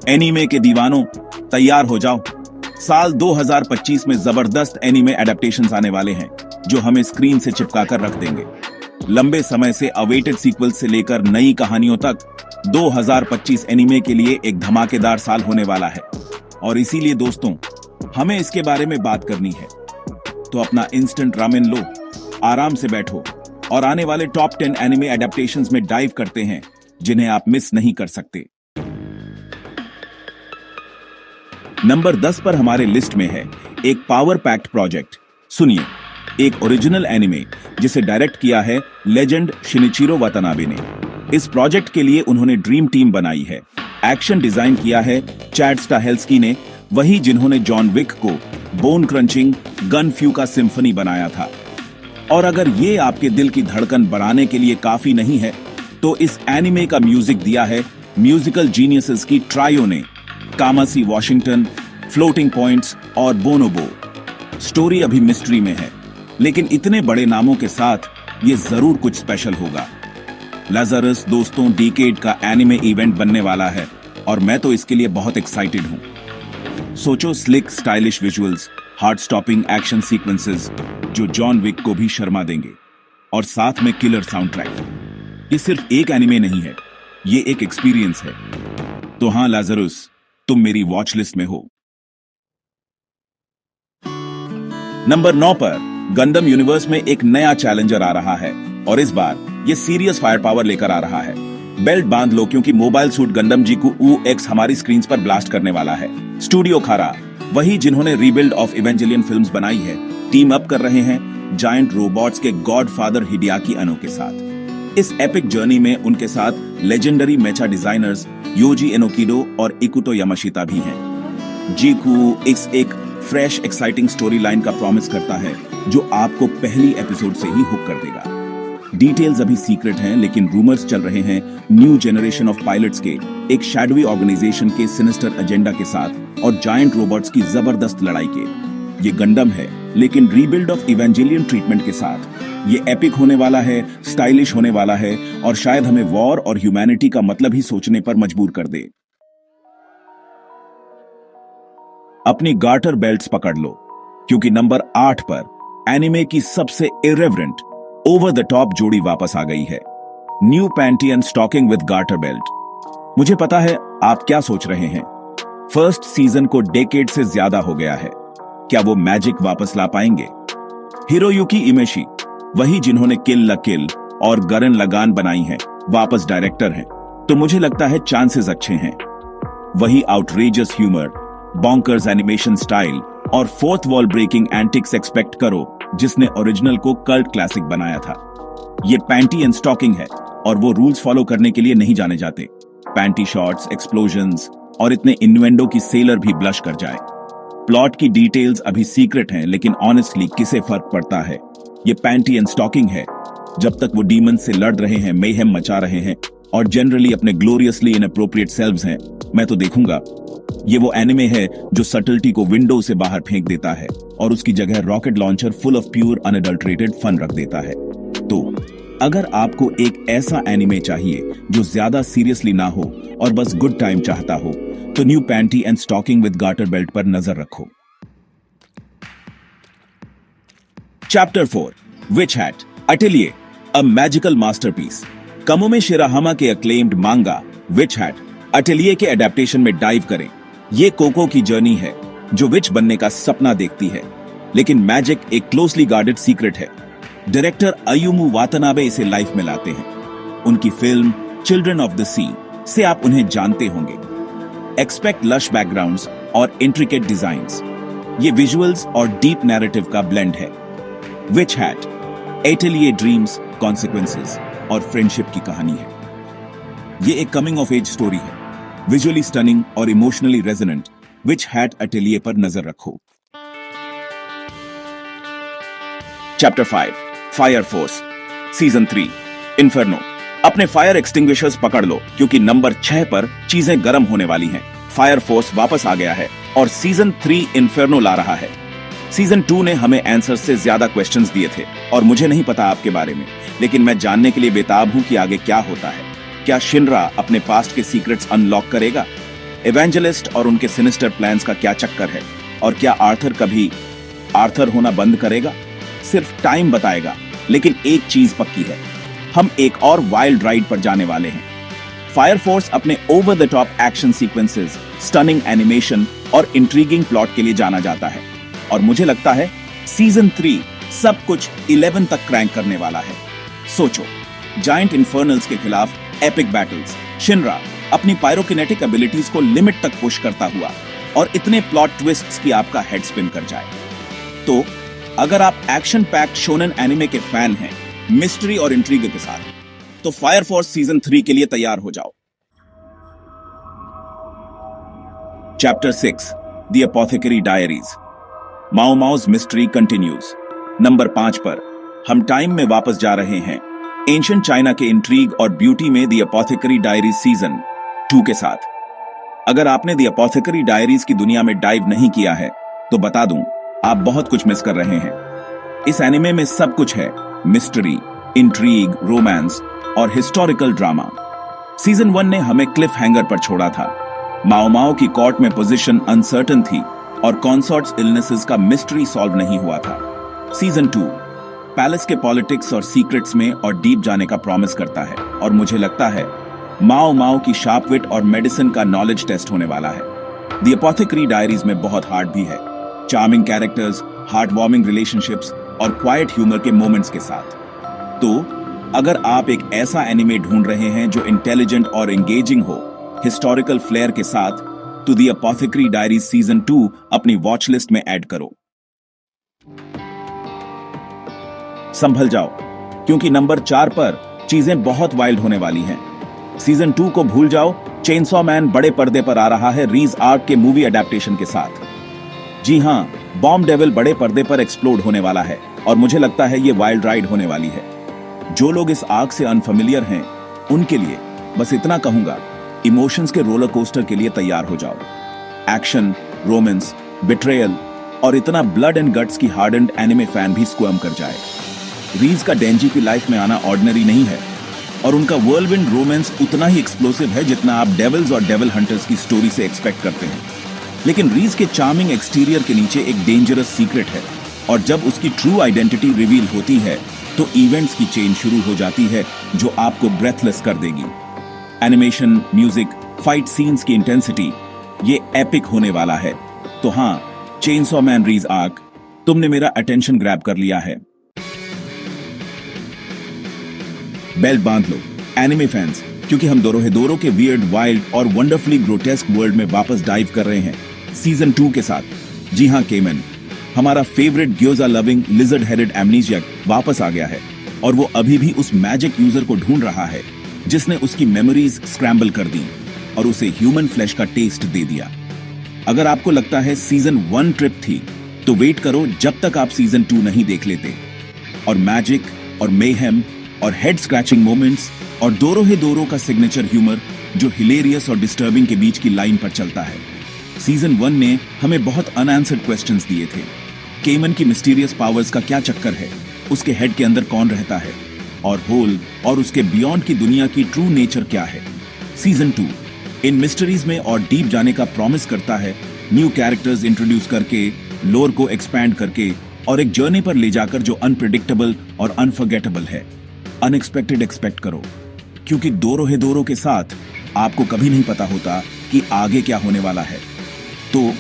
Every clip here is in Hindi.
एनीमे के दीवानों, तैयार हो जाओ। साल 2025 में जबरदस्त एनीमे एडेप्टेशंस आने वाले हैं जो हमें स्क्रीन से चिपका कर रख देंगे। लंबे समय से अवेटेड सीक्वल से लेकर नई कहानियों तक 2025 एनीमे के लिए एक धमाकेदार साल होने वाला है और इसीलिए दोस्तों हमें इसके बारे में बात करनी है। तो अपना इंस्टेंट रामेन लो, आराम से बैठो और आने वाले टॉप 10 एनिमे एडेप्टेशंस में डाइव करते हैं जिन्हें आप मिस नहीं कर सकते। नंबर 10 पर हमारे लिस्ट में है एक पावर पैक्ड प्रोजेक्ट। सुनिए, एक ओरिजिनल एनिमे जिसे डायरेक्ट किया है लेजेंड शिनिचिरो वातानाबे ने। इस प्रोजेक्ट के लिए उन्होंने ड्रीम टीम बनाई है। एक्शन डिजाइन किया है चैड स्टाहेल्स्की ने, वही जिन्होंने जॉन विक को बोन क्रंचिंग गन फ्यू का सिम्फनी बनाया था। और अगर ये आपके दिल की धड़कन बढ़ाने के लिए काफी नहीं है तो इस एनिमे का म्यूजिक दिया है म्यूजिकल जीनियसेस की ट्रायो ने, कामासी वॉशिंगटन, फ्लोटिंग पॉइंट्स और बोनोबो। स्टोरी अभी मिस्ट्री में है, लेकिन इतने बड़े नामों के साथ ये जरूर कुछ स्पेशल होगा। लाज़रस दोस्तों डिकेड का एनिमे इवेंट बनने वाला है और मैं तो इसके लिए बहुत एक्साइटेड हूं। सोचो, slick stylish visuals, heart stopping action sequences जो जॉन विक को भी शर्मा देंगे और साथ में किलर साउंड ट्रैक। ये सिर्फ एक एनिमे नहीं है, ये एक एक्सपीरियंस है। तो हां लाज़रस, तुम मेरी वॉच लिस्ट में हो। नंबर 9 पर गंडम यूनिवर्स में एक नया चैलेंजर आ रहा है और इस बार ये सीरियस फायर पावर लेकर आ रहा है। बेल्ट बांध लो क्योंकि मोबाइल सूट गंडम जी को UX हमारी स्क्रीन पर ब्लास्ट करने वाला है। स्टूडियो खारा, वही जिन्होंने रीबिल्ड ऑफ इवेंजेलियन फिल्म्स बनाई है, टीम अप कर रहे हैं जायंट रोबोट्स के गॉडफादर हिडेयाकी अनो के साथ। इस एपिक जर्नी में उनके साथ लेजेंडरी मेचा डिजाइनर्स योजी एनोकिडो और इकुतो यामाशिता भी हैं। जीकू इस एक फ्रेश एक्साइटिंग स्टोरी लाइन का प्रॉमिस करता है जो आपको पहली एपिसोड से ही हुक कर देगा। डिटेल्स अभी सीक्रेट हैं, लेकिन रूमर्स चल रहे हैं न्यू जनरेशन ऑफ पायलट्स के एक शैडोवी ऑर्गेनाइजेशन के सिनिस्टर एजेंडा के साथ और जायंट रोबोट्स की जबरदस्त लड़ाई के। ये गंडम है लेकिन रीबिल्ड ऑफ इवेंजेलियन ट्रीटमेंट के साथ। ये एपिक होने वाला है, स्टाइलिश होने वाला है और शायद हमें वॉर और ह्यूमैनिटी का मतलब ही सोचने पर मजबूर कर दे। अपनी गार्टर बेल्ट्स पकड़ लो क्योंकि नंबर 8 पर एनिमे की सबसे इरेवरेंट ओवर द टॉप जोड़ी वापस आ गई है। New panty and stocking with garter belt. मुझे पता है आप क्या सोच रहे हैं, फर्स्ट सीजन को डेकेड से ज्यादा हो गया है, क्या वो मैजिक वापस ला पाएंगे? हिरोयुकी इमेशी, वही जिन्होंने किल ला किल और गरन लगान बनाई है, वापस डायरेक्टर हैं, तो मुझे लगता है चांसेस अच्छे हैं। वही outrageous humour, bonkers animation style और fourth wall breaking antics expect करो जिसने ओरिजिनल को कल्ट क्लासिक बनाया था। ये पैंटी एंड स्टॉकिंग है और वो रूल्स फॉलो करने के लिए नहीं जाने जाते। पैंटी शॉट्स, एक्सप्लोजन्स और इतने इन्वेंडो की सेलर भी ब्लश कर जाए। प्लॉट की डिटेल्स अभी सीक्रेट हैं, लेकिन ऑनेस्टली किसे फर्क पड़ता है? ये पैंटी एंड स्टॉकिंग है। जब तक वो डीमन से लड़ रहे हैं, मेहम मचा रहे हैं और जनरली अपने ग्लोरियसली इनअप्रोप्रिएट सेल्व्स हैं, मैं तो देखूंगा। ये वो एनिमे है जो सटल्टी को विंडो से बाहर फेंक देता है और उसकी जगह rocket launcher full of pure unadulterated fun रख देता है। तो अगर आपको एक ऐसा एनिमे चाहिए जो ज्यादा सीरियसली ना हो और बस गुड टाइम चाहता हो, तो new panty and stocking with garter belt पर नजर रखो। Chapter 4 witch hat atelier, a magical masterpiece. Kamome Shirahama के अक्लेम्ड मांगा विच हैट अटेलिये के एडेप्टेशन में डाइव करें। ये कोको की जर्नी है जो विच बनने का सपना देखती है, लेकिन मैजिक एक क्लोजली गार्डेड सीक्रेट है। डायरेक्टर अयुमु वातानाबे इसे लाइफ में लाते हैं। उनकी फिल्म चिल्ड्रन ऑफ द सी से आप उन्हें जानते होंगे। एक्सपेक्ट लश बैकग्राउंड्स और इंट्रिकेट डिजाइन्स। ये विजुअल्स और डीप नैरेटिव का ब्लेंड है। विच हैट एटेलिये ड्रीम्स, कॉन्सिक्वेंसेस और फ्रेंडशिप की कहानी है। ये एक कमिंग ऑफ एज स्टोरी है, विजुअली स्टनिंग और इमोशनली रेजोनेंट। विच हैट अटेलिये पर नजर रखो। Chapter 5 fire force season 3 inferno. अपने फायर एक्सटिंग्विशर्स पकड़ लो क्योंकि नंबर 6 पर चीजें गर्म होने वाली हैं। फायर फोर्स वापस आ गया है और सीजन 3 इन्फर्नो ला रहा है। सीजन 2 ने हमें आंसर से ज्यादा क्वेश्चंस दिए थे और मुझे नहीं पता आपके बारे में, लेकिन मैं जानने के लिए बेताब हूं कि आगे क्या होता है। क्या शिनरा अपने पास्ट के सीक्रेट्स अनलॉक करेगा? एवेंजलिस्ट और उनके सिनिस्टर प्लान्स का क्या चक्कर है, और क्या आर्थर कभी आर्थर होना बंद करेगा? सिर्फ टाइम बताएगा। लेकिन एक चीज पक्की है, हम एक और वाइल्ड राइड पर जाने वाले हैं। फायर फोर्स अपने over the top action sequences, stunning animation और इंट्रीगिंग प्लॉट के लिए जाना जाता है, और मुझे लगता है सीजन 3 सब कुछ 11 तक क्रैंक करने वाला है। सोचो, जायंट इन्फर्नल्स के खिलाफ एपिक बैटल्स, शिनरा अपनी पायरोकिनेटिक एबिलिटीज को लिमिट तक पुश करता हुआ, और इतने प्लॉट ट्विस्ट्स की आपका हेड स्पिन कर जाए। तो अगर आप एक्शन पैक्ड शोनेन एनिमे के फैन हैं, मिस्ट्री और इंट्रीग के साथ, तो फायर फोर्स सीजन 3 के लिए तैयार हो जाओ। Chapter 6 the apothecary diaries. Mao माओ's मिस्ट्री कंटिन्यूज। नंबर 5 पर हम टाइम में वापस जा रहे हैं, एंशिएंट चाइना के इंट्रीग और ब्यूटी में द एपोथेकेरी डायरीज सीजन 2 के साथ। अगर आपने द एपोथेकेरी डायरीज की दुनिया में डाइव नहीं किया है, तो बता दूं, आप बहुत कुछ मिस कर रहे हैं। इस एनिमे में सब कुछ है, मिस्ट्री, इंट्रीग, रोमांस और हिस्टोरिकल ड्रामा। सीजन 1 ने हमें क्लिफ हैंगर पर छोड़ा था। माओ माओ की कोर्ट में पोजीशन अनसर्टन थी और कॉन्सॉर्ट्स इलनेसेस का मिस्ट्री सॉल्व नहीं हुआ था। सीजन 2 पैलेस के पॉलिटिक्स और सीक्रेट्स में और डीप जाने का प्रॉमिस करता है, और मुझे लगता है माओ माओ की शार्प विट और मेडिसिन का नॉलेज टेस्ट होने वाला है। द एपोथेकेरी डायरीज में बहुत हार्ड भी है, charming characters, heart warming relationships और क्वाइट ह्यूमर के मोमेंट्स के साथ। तो अगर आप एक ऐसा एनिमे ढूंढ रहे हैं जो इंटेलिजेंट और एंगेजिंग हो, हिस्टोरिकल फ्लेयर के साथ, तो द एपोथेकेरी डायरीज सीजन 2 अपनी वॉच लिस्ट में ऐड करो। संभल जाओ, क्योंकि नंबर 4 पर चीजें बहुत वाइल्ड होने वाली हैं। सीजन 2 को भूल जाओ, चेनसॉ मैन बड़े पर्दे पर आ रहा है रीज आर्क के मूवी अडेप्टेशन के साथ। जी हां, बॉम्ब डेविल बड़े पर्दे पर एक्सप्लोड होने वाला है, और मुझे लगता है ये वाइल्ड राइड होने वाली है। जो लोग इस आर्क से अनफेमिलियर हैं, उनके लिए बस इतना कहूंगा, इमोशंस के रोलर कोस्टर के लिए तैयार हो जाओ। एक्शन, रोमांस, बिट्रेयल और इतना ब्लड एंड गट्स की हार्डन्ड एनिमे फैन भी स्क्वर्म कर जाए। रीज का डेंजी की लाइफ में आना ऑर्डिनरी नहीं है, और उनका व्हर्लविंड रोमांस उतना ही एक्सप्लोसिव है जितना आप डेविल्स और डेविल हंटर्स की स्टोरी से एक्सपेक्ट करते हैं। लेकिन रीज के चार्मिंग एक्सटीरियर के नीचे एक डेंजरस सीक्रेट है, और जब उसकी ट्रू आइडेंटिटी रिवील होती है, तो इवेंट्स की चेन शुरू हो जाती है जो आपको ब्रेथलेस कर देगी। एनिमेशन, म्यूजिक, फाइट सीन्स की इंटेंसिटी, ये एपिक होने वाला है। तो हां, चेनसॉ मैन रीज आर्क, तुमने मेरा अटेंशन ग्रैब कर लिया है। बेल्ट बांध लो एनिमे फैंस, क्योंकि हम दोरोहेदोरो के वियर्ड, वाइल्ड और वंडरफुली ग्रोटेस्क वर्ल्ड में वापस डाइव कर रहे हैं सीजन 2 के साथ। जी हां केमन, हमारा फेवरेट ग्योजा लविंग लिजर्ड हेडेड एमनीजियक वापस आ गया है, और वो अभी भी उस मैजिक यूजर को ढूंढ रहा है जिसने उसकी मेमोरीज स्क्रैम्बल कर दी और उसे ह्यूमन फ्लैश का टेस्ट दे दिया। अगर आपको लगता है सीजन 1 ट्रिप थी, तो वेट करो जब तक आप सीजन 2 नहीं देख लेते। और मैजिक और मेहेम और हेड स्क्रैचिंग मोमेंट्स और दोरोहेदोरो का सिग्नेचर ह्यूमर जो हिलेरियस और डिस्टर्बिंग के बीच की लाइन पर चलता है। सीजन 1 ने हमें बहुत अनआंसर्ड क्वेश्चंस दिए थे। केमन की मिस्टीरियस पावर्स का क्या चक्कर है, उसके हेड के अंदर कौन रहता है, और होल और उसके बियॉन्ड की दुनिया की ट्रू नेचर क्या है। सीजन 2 इन मिस्टरीज में और डीप जाने का प्रॉमिस करता है, न्यू कैरेक्टर्स इंट्रोड्यूस करके, लोर को एक्सपैंड करके, और एक जर्नी पर ले जाकर जो अनप्रेडिक्टेबल और अनफॉरगेटेबल है। अनएक्सपेक्टेड एक्सपेक्ट करो, क्योंकि दोरोहेदोरो के साथ आपको कभी नहीं पता होता कि आगे क्या होने वाला है। तो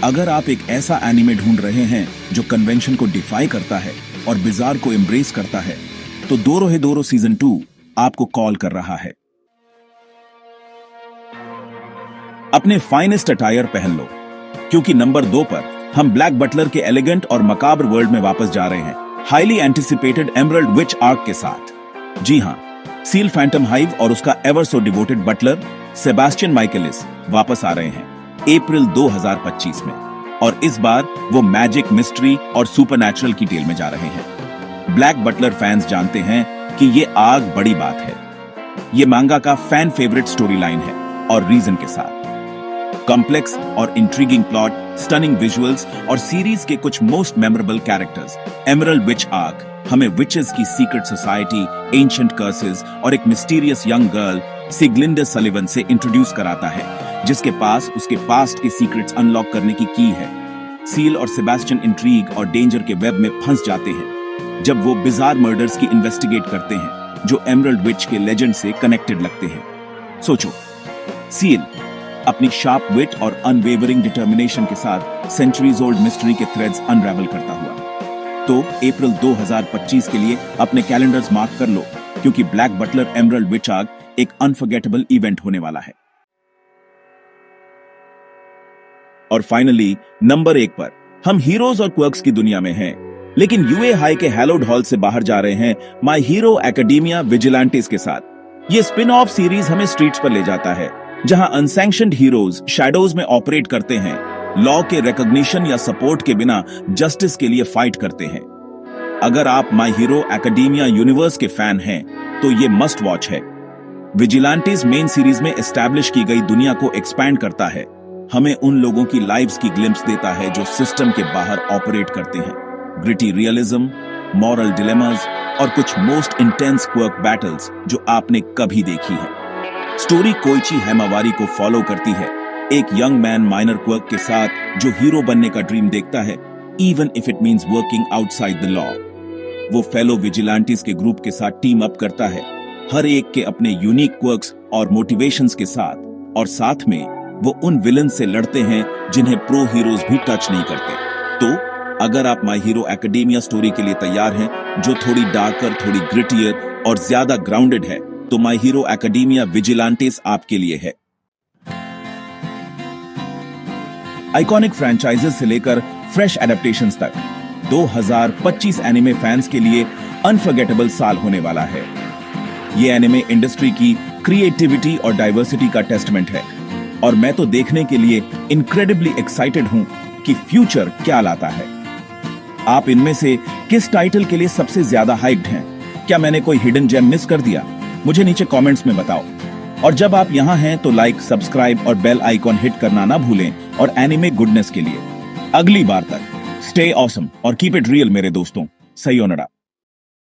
अगर आप एक ऐसा एनिमे ढूंढ रहे हैं जो कन्वेंशन को डिफाई करता है और बिजार को एम्ब्रेस करता है, तो दोरोहेदोरो सीजन 2 आपको कॉल कर रहा है। अपने फाइनेस्ट अटायर पहन लो, क्योंकि नंबर 2 पर हम ब्लैक बटलर के एलिगेंट और मकाब्र वर्ल्ड में वापस जा रहे हैं, highly anticipated emerald witch arc के साथ। जी हां, सील फैंटम हाइव और उसका ever so devoted butler Sebastian Michaelis वापस आ रहे हैं अप्रैल 2025 में, और इस बार वो मैजिक, मिस्ट्री और सुपरनैचुरल की टेल में जा रहे हैं। ब्लैक बटलर फैंस जानते हैं कि ये आग बड़ी बात है। ये मांगा का फैन फेवरेट स्टोरी लाइन है, और रीजन के साथ कॉम्प्लेक्स और इंट्रीगिंग प्लॉट, स्टनिंग विजुअल्स और सीरीज के कुछ most memorable characters. Emerald witch arc हमें विचेस की सीक्रेट सोसाइटी, एंशिएंट कर्सेस और एक मिस्टीरियस यंग गर्ल सिग्लिंडा सलिवन से इंट्रोड्यूस कराता है, जिसके पास उसके पास्ट के सीक्रेट्स अनलॉक करने की की है। सील और सेबेस्टियन इंट्रीग और डेंजर के वेब में फंस जाते हैं जब वो बिजार मर्डर्स की इन्वेस्टिगेट करते हैं जो एमरल्ड विच के लेजेंड से कनेक्टेड लगते हैं। सोचो, सील अपनी शार्प विट और अनवेवरिंग डिटर्मिनेशन के साथ सेंचुरीज ओल्ड मिस्ट्री के थ्रेड्स अनरेवल करता हुआ। तो अप्रैल 2025 के लिए अपने कैलेंडर्स मार्क कर लो, क्योंकि ब्लैक बटलर एमरल्ड विच आग एक अनफॉरगेटेबल इवेंट होने वाला है। और फाइनली नंबर 1 पर हम हीरोज और क्वर्क्स की दुनिया में हैं, लेकिन यूए हाई के हैलोड हॉल से बाहर जा रहे हैं माय हीरो एकेडेमिया विजिलेंटेस के साथ। ये स्पिन ऑफ सीरीज हमें स्ट्रीट्स पर ले जाता है, जहां अनसैंक्शनड हीरोज शैडोज में ऑपरेट करते हैं, लॉ के रिकॉग्निशन या सपोर्ट के बिना जस्टिस के लिए फाइट करते हैं। अगर आप माय हीरो एकेडेमिया यूनिवर्स के फैन हैं, तो ये मस्ट वॉच है। विजिलेंटेस मेन सीरीज में एस्टैब्लिश की गई दुनिया को एक्सपैंड करता है, हमें उन लोगों की लाइव्स की ग्लिम्स देता है जो सिस्टम के बाहर ऑपरेट करते हैं। ग्रिटी रियलिज्म, मॉरल डिलेमास और कुछ मोस्ट इंटेंस क्वर्क बैटल्स जो आपने कभी देखी है। स्टोरी कोइची हेमावारी को फॉलो करती है, एक यंग मैन माइनर क्वर्क के साथ जो हीरो बनने का ड्रीम देखता है, even if it means working outside the law. वो फेलो विजिलेंटीज के ग्रुप के साथ टीम अप करता है, हर एक के अपने यूनिक क्वर्क्स और मोटिवेशंस के साथ, और साथ में वो उन विलन से लड़ते हैं जिन्हें प्रो हीरोज भी टच नहीं करते। तो अगर आप माय हीरो एकेडेमिया स्टोरी के लिए तैयार हैं, जो थोड़ी डार्कर, थोड़ी ग्रिटियर और ज्यादा ग्राउंडेड है, तो माय हीरो एकेडेमिया विजिलेंटेस आपके लिए है। आइकॉनिक फ्रैंचाइजेस से लेकर फ्रेश एडेप्टेशंस तक 2025 एनिमे फैंस के लिए अनफॉरगेटेबल साल होने वाला है। ये एनिमे इंडस्ट्री की क्रिएटिविटी और डाइवर्सिटी का टेस्टमेंट है, और मैं तो देखने के लिए इनक्रेडिबली एक्साइटेड हूं कि फ्यूचर क्या लाता है। आप इनमें से किस टाइटल के लिए सबसे ज्यादा हाइप्ड हैं? क्या मैंने कोई हिडन जेम मिस कर दिया? मुझे नीचे कमेंट्स में बताओ। और जब आप यहां हैं तो लाइक, सब्सक्राइब और बेल आइकॉन हिट करना ना भूलें। और एनिमे गुडनेस के लिए अगली बार तक स्टे ऑसम और कीप इट रियल मेरे दोस्तों। सयोनारा।